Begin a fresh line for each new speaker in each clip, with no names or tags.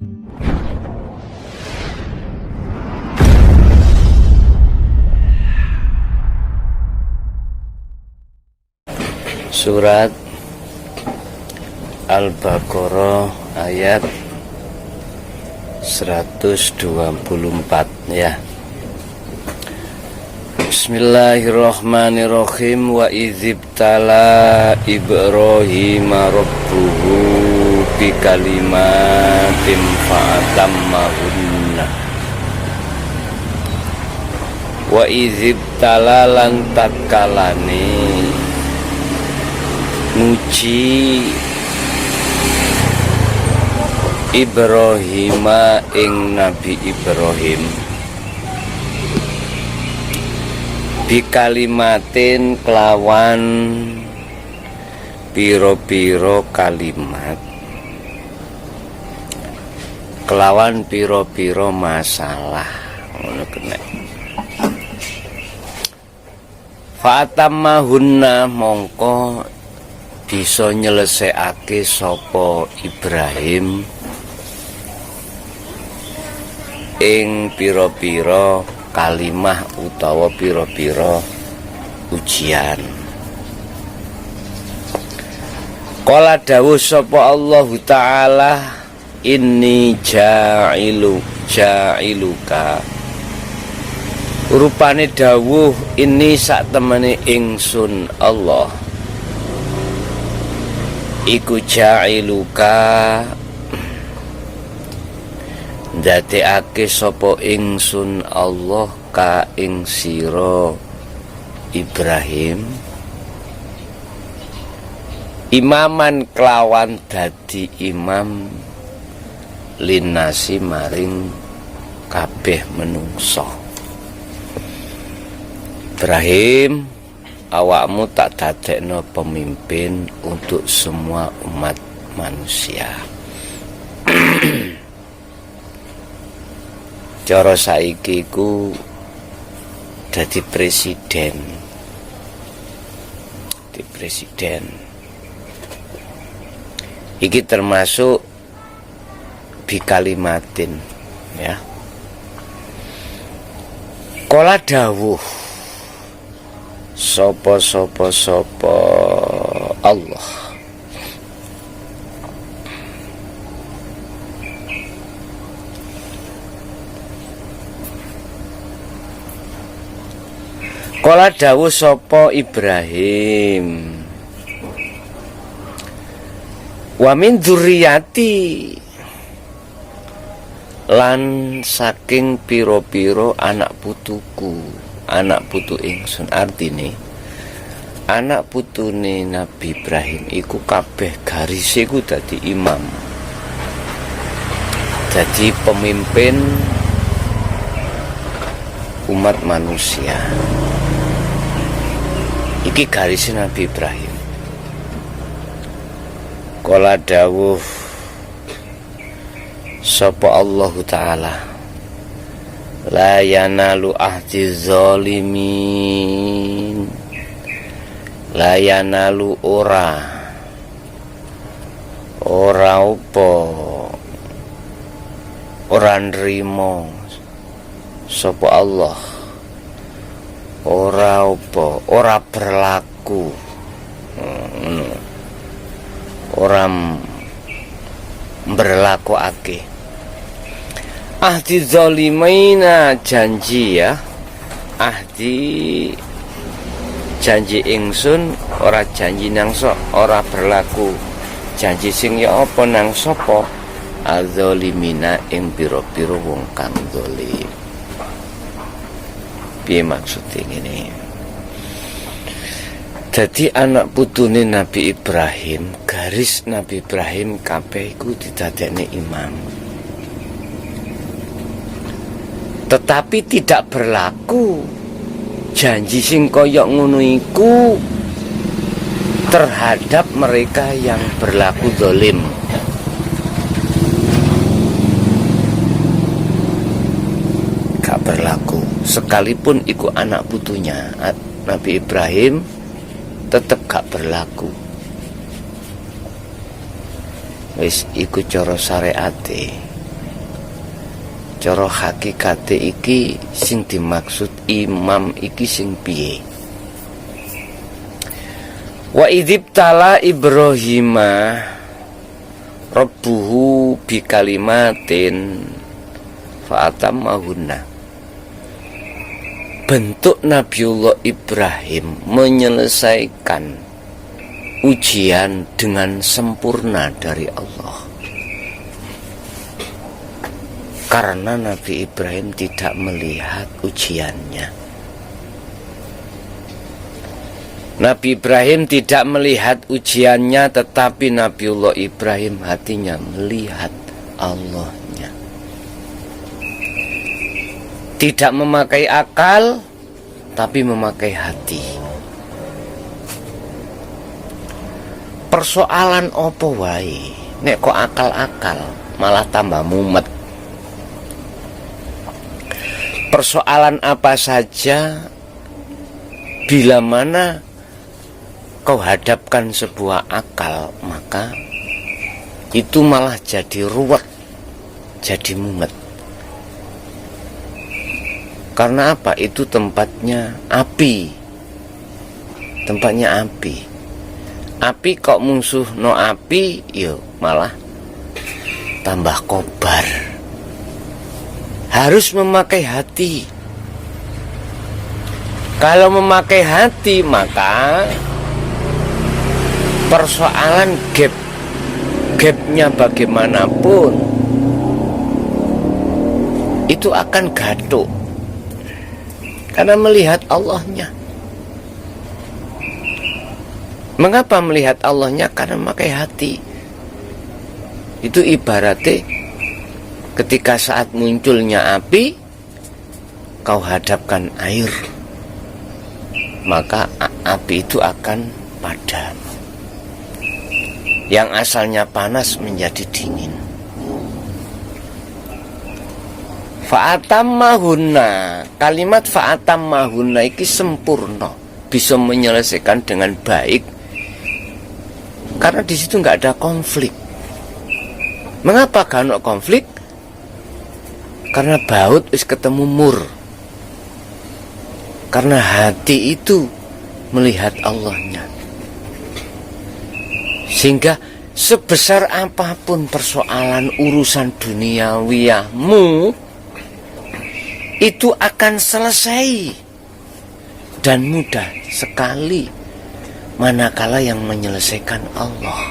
Surat Al-Baqarah ayat 124 ya. Bismillahirrahmanirrahim. Wa idzibtala Ibrahima rabbuhu bi kalimatin fa'atammahunna. Wa idzibtala lan tatkalane nguji Ibrahima ing Nabi Ibrahim bikalimatin kelawan piro-piro kalimat, kelawan piro-piro masalah ngono kena. Fa'atammahunna mongko bisa nyelesekake sapa Ibrahim ing pira-pira kalimah utawa pira-pira ujian. Qala dawuh sapa Allah Ta'ala, inni ja'iluka. Rupane dawuh ini sak temene ingsun Allah iku ja'iluka ndadekake sapa ingsun Allah ka ing sira Ibrahim imaman kelawan dadi imam linnasi maring kabeh menungso. Ibrahim, awakmu tak dadekno pemimpin untuk semua umat manusia. Cara saiki ku dadi presiden. Di presiden. Iki termasuk bikalimatin ya. Kala dawuh Sopo Allah kala dawuh sopo Ibrahim wa min dzurriyyati lan saking piro-piro anak putuku, anak putu ingsun. Artine anak putune Nabi Ibrahim iku kabeh garise iku dadi imam, dadi pemimpin umat manusia. Iki garise Nabi Ibrahim. Kala dawuh sapa Allah Ta'ala, la yanalu ahdi zalimin, la yanalu ora apa ora nrimo sapa Allah, ora apa ora berlaku ora berlakuake ahdi zalimaina, janji ya, ahdi janji ingsun, ora janji nang sok, ora berlaku janji sing ya apa nang sapa azalimina ing pira-pira wong kang zalim. Piye maksude ngene? Dadi anak putune Nabi Ibrahim, garis Nabi Ibrahim kabeh iku didadekne imam. Tetapi tidak berlaku janji sing koyok ngono iku terhadap mereka yang berlaku zalim. Gak berlaku sekalipun iku anak putunya Nabi Ibrahim, tetep gak berlaku. Wis iku cara syariate. cara hakikate iki sing dimaksud imam iki sing piye. Wa idzibtala Ibrahima rabbuhu bi kalimatin fa'atammahunna. Bentuk Nabiullah Ibrahim menyelesaikan ujian dengan sempurna dari Allah. Karena Nabi Ibrahim tidak melihat ujiannya. Nabi Ibrahim tidak melihat ujiannya, tetapi Nabiullah Ibrahim hatinya melihat Allahnya. Tidak memakai akal, tapi memakai hati. Persoalan opo wae, nek kok akal-akal malah tambah mumet. Persoalan apa saja, bila mana kau hadapkan sebuah akal, maka itu malah jadi ruwet, jadi mumet. Karena apa? Itu tempatnya api. Tempatnya api. Api kok musuh no api, yo malah tambah kobar. Harus memakai hati. Kalau memakai hati, maka persoalan gapnya bagaimanapun itu akan gaduh. Karena melihat Allahnya. Mengapa melihat Allahnya? Karena memakai hati. Itu ibaratnya ketika saat munculnya api, kau hadapkan air, maka api itu akan padam. Yang asalnya panas menjadi dingin. Fa'atammahunna, kalimat fa'atammahunna iki sempurna, bisa menyelesaikan dengan baik, karena di situ nggak ada konflik. Mengapa gak ada konflik? Karena baut wis ketemu mur. Karena hati itu melihat Allahnya. Sehingga sebesar apapun persoalan urusan duniawiyahmu, itu akan selesai dan mudah sekali manakala yang menyelesaikan Allah.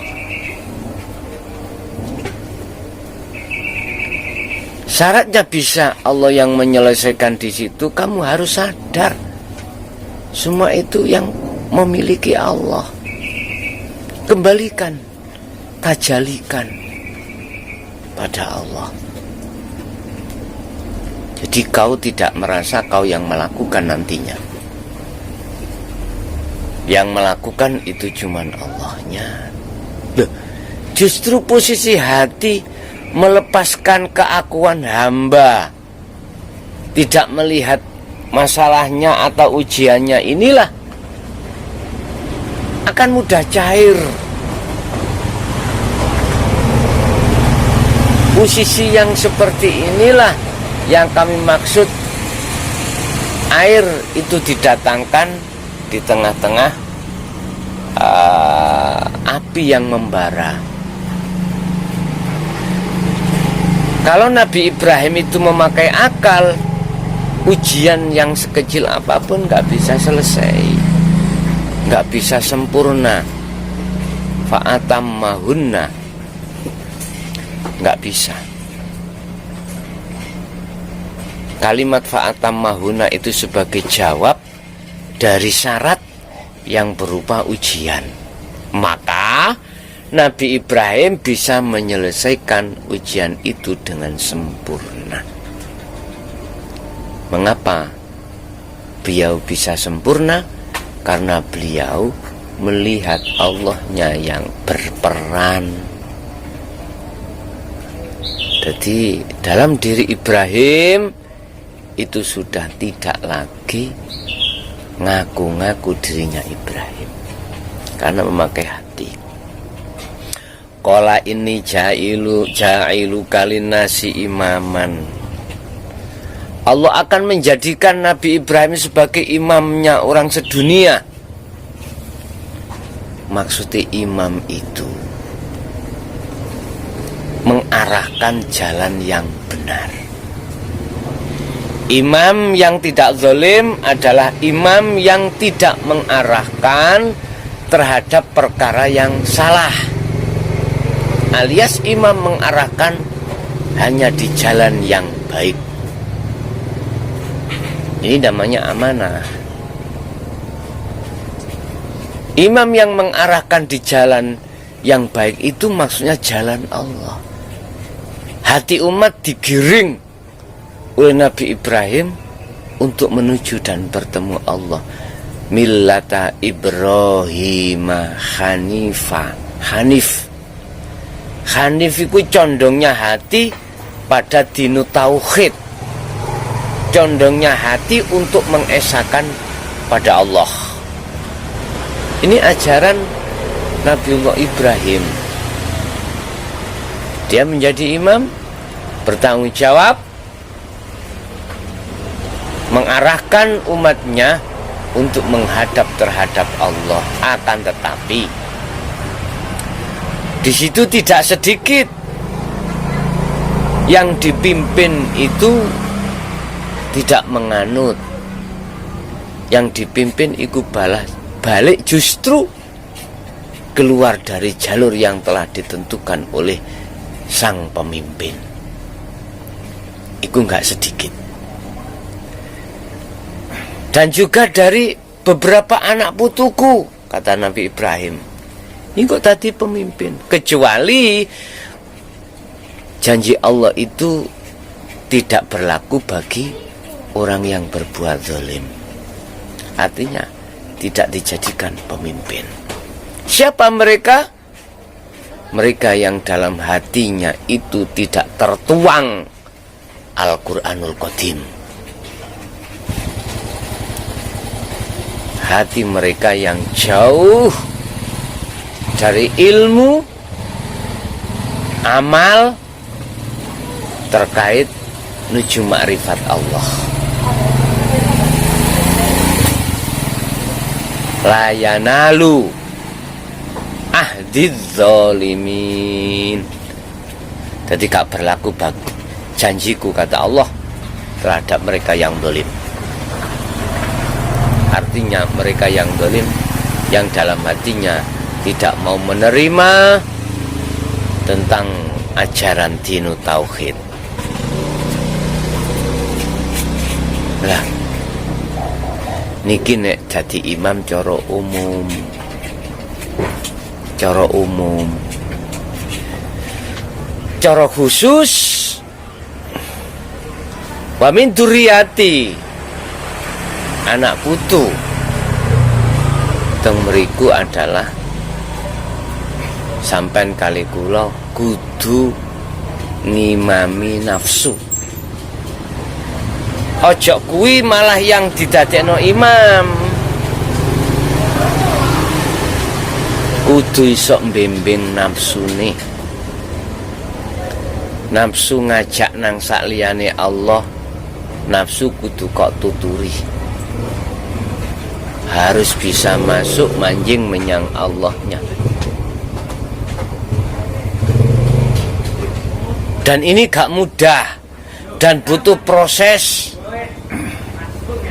Syaratnya bisa Allah yang menyelesaikan di situ, kamu harus sadar semua itu yang memiliki Allah. Kembalikan, tajalikan pada Allah. Jadi kau tidak merasa kau yang melakukan nantinya. Yang melakukan itu cuman Allahnya. Loh, justru posisi hati melepaskan keakuan hamba, tidak melihat masalahnya atau ujiannya, inilah akan mudah cair. Posisi yang seperti inilah yang kami maksud air itu didatangkan di tengah-tengah api yang membara. Kalau Nabi Ibrahim itu memakai akal, ujian yang sekecil apapun gak bisa selesai, gak bisa sempurna. Fa'atammahunna, gak bisa. Kalimat fa'atammahunna itu sebagai jawab dari syarat yang berupa ujian. Maka Nabi Ibrahim bisa menyelesaikan ujian itu dengan sempurna. Mengapa beliau bisa sempurna? Karena beliau melihat Allahnya yang berperan. Jadi dalam diri Ibrahim itu sudah tidak lagi ngaku-ngaku dirinya Ibrahim, karena memakai hati. Qala inni ja'ilu kalinasi imaman. Allah akan menjadikan Nabi Ibrahim sebagai imamnya orang sedunia. Maksudnya imam itu mengarahkan jalan yang benar. Imam yang tidak zalim adalah imam yang tidak mengarahkan terhadap perkara yang salah, alias imam mengarahkan hanya di jalan yang baik. Ini namanya amanah. Imam yang mengarahkan di jalan yang baik itu maksudnya jalan Allah. Hati umat digiring oleh Nabi Ibrahim untuk menuju dan bertemu Allah. Millata Ibrahim Hanifa. Hanif itu condongnya hati pada dinu tauhid, condongnya hati untuk mengesahkan pada Allah. Ini ajaran Nabiullah Ibrahim. Dia menjadi imam, bertanggung jawab, mengarahkan umatnya untuk menghadap terhadap Allah. Akan tetapi di situ tidak sedikit yang dipimpin itu tidak menganut. Yang dipimpin itu balik justru keluar dari jalur yang telah ditentukan oleh sang pemimpin. Itu enggak sedikit. Dan juga dari beberapa anak putuku, kata Nabi Ibrahim. Ini kok tadi pemimpin. Kecuali janji Allah itu tidak berlaku bagi orang yang berbuat zalim. Artinya tidak dijadikan pemimpin. Siapa mereka? Mereka yang dalam hatinya itu tidak tertuang Al-Quranul Qadim. Hati mereka yang jauh dari ilmu, amal terkait menuju ma'rifat Allah. La yanalu ahdiz zalimin. Jadi gak berlaku bagi janjiku, kata Allah, terhadap mereka yang zalim. Artinya mereka yang zalim, yang dalam hatinya tidak mau menerima tentang ajaran dinu tauhid. Lah, niki nek dadi imam cara umum. Cara khusus wa min duriyati, anak putu teng mriku adalah sampean kali kula kudu ngimami nafsu. Ojo kuwi malah yang didadekno imam. Kudu iso mbimbing nafsune. Nafsu ngajak nang sakliyane Allah, nafsu kudu kok tuturi. Harus bisa masuk manjing menyang Allahnya. Dan ini gak mudah dan butuh proses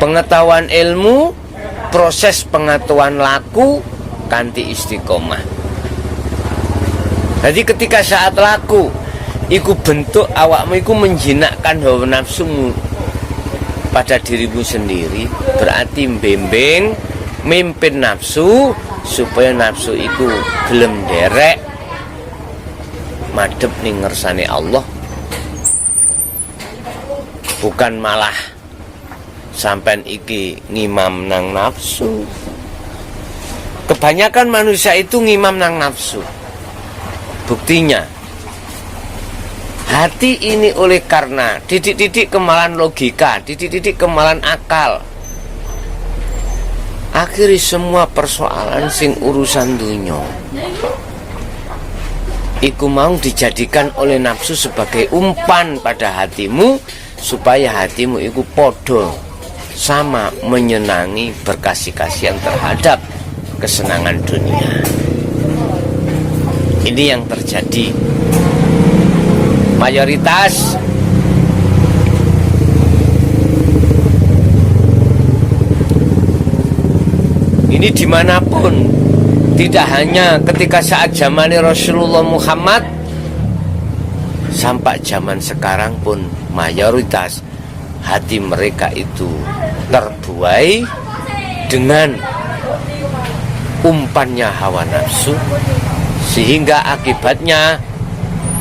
pengetahuan ilmu, proses pengetahuan laku kanthi istiqomah. Jadi ketika saat laku iku bentuk awakmu iku menjinakkan hawa nafsumu pada dirimu sendiri, berarti bimbing mimpin nafsu supaya nafsu iku gelem derek madhep ning ngersane Allah, bukan malah sampean iki ngimam nang nafsu. Kebanyakan manusia itu ngimam nang nafsu. Buktinya hati ini oleh karena titik-titik kemalan logika, titik-titik kemalan akal, akhiri semua persoalan sing urusan dunya iku mau dijadikan oleh nafsu sebagai umpan pada hatimu supaya hatimu itu podo sama menyenangi berkasih-kasihan terhadap kesenangan dunia. Ini yang terjadi. Mayoritas ini dimanapun, tidak hanya ketika saat zaman Rasulullah Muhammad, sampai zaman sekarang pun mayoritas hati mereka itu terbuai dengan umpannya hawa nafsu, sehingga akibatnya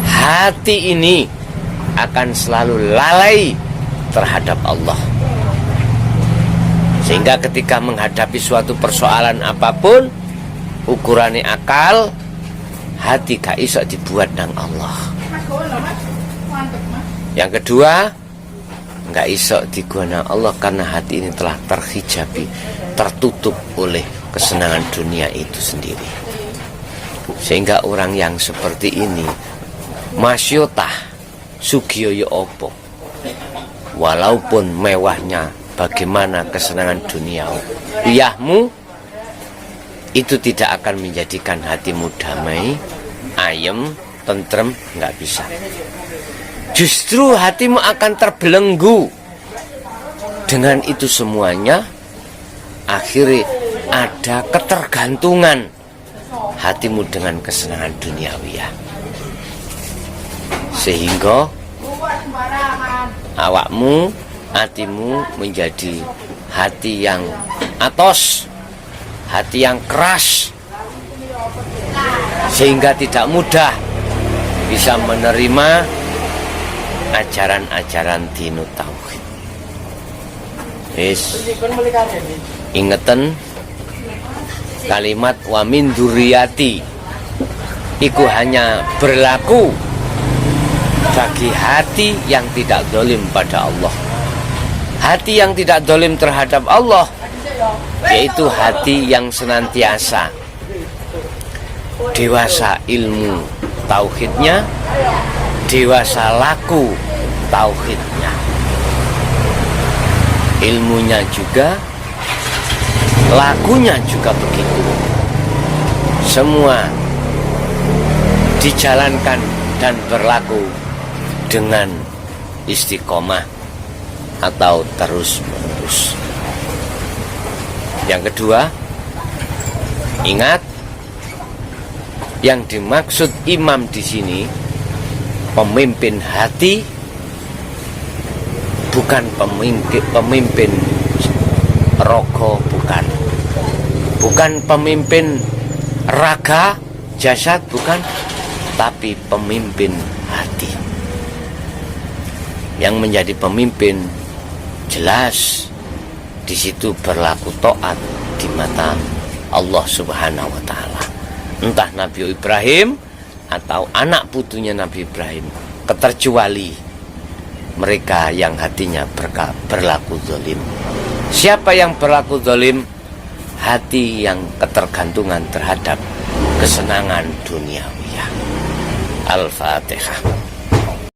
hati ini akan selalu lalai terhadap Allah. Sehingga ketika menghadapi suatu persoalan apapun, ukurannya akal, hati gak iso dibuat nang Allah. Yang kedua, gak iso digunakan Allah karena hati ini telah terhijabi, tertutup oleh kesenangan dunia itu sendiri. Sehingga orang yang seperti ini masyotah sugiyoyo opo, walaupun mewahnya bagaimana kesenangan duniawi, riyahmu itu tidak akan menjadikan hatimu damai, ayem, tentrem, nggak bisa. Justru hatimu akan terbelenggu. Dengan itu semuanya, akhirnya ada ketergantungan hatimu dengan kesenangan duniawi, ya. Sehingga awakmu, hatimu menjadi hati yang atos, hati yang keras, sehingga tidak mudah bisa menerima ajaran-ajaran dinu tauhid. Ingeten kalimat wa min dzurriyyati iku hanya berlaku bagi hati yang tidak zalim pada Allah. Hati yang tidak zalim terhadap Allah yaitu hati yang senantiasa dewasa ilmu tauhidnya, dewasa laku tauhidnya, ilmunya juga, lakunya juga begitu. Semua dijalankan dan berlaku dengan istiqomah atau terus menerus. Yang kedua, ingat, yang dimaksud imam di sini pemimpin hati, bukan pemimpin rogo, bukan pemimpin raga jasad, bukan, tapi pemimpin hati. Yang menjadi pemimpin jelas di situ berlaku taat di mata Allah Subhanahu wa taala. Entah Nabi Ibrahim atau anak putunya Nabi Ibrahim, keterkecuali mereka yang hatinya berlaku zalim. Siapa yang berlaku zalim? Hati yang ketergantungan terhadap kesenangan duniawi. Al-Fatihah.